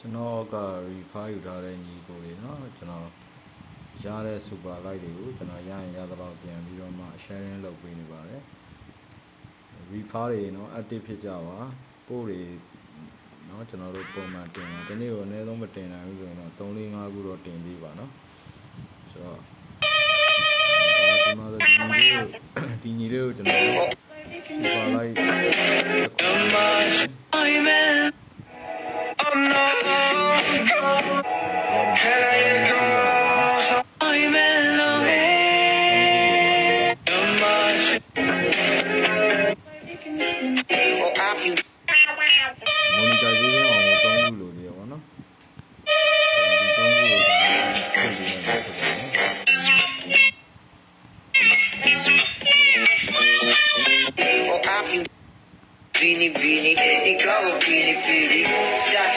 ကျွန်တော်က refer ယူထားတဲ့ညီကိုတွေเนาะကျွန်တော်ရတဲ့ super like တွေကိုကျွန်တော်ရရင်ရတော့ပြန်ပြီးတော့မှ sharing လုပ်ပေးနေပါတယ် refer တွေเนาะ active ဖြစ်ကြပါပို့တွေเนาะကျွန်တော်တို့ပုံမှန်တင်တာဒီနေ့ကိုအနည်းဆုံးမတင်နိုင်ဘူးဆိုရင်တော့3 4 5ခုတော့တင်ပေးပါเนาะဆိုတော့ဒီမှာဒီညီလေးကိုကျွန်တော် super like monetization အောင်ကို3ခုလို့ပြောပါနော်ဒီ3ခုကိုကျွန်တော်ဖြည့်ပေးရမှာဖြစ်ပါတယ် Vini, ikaw ang pinipili sa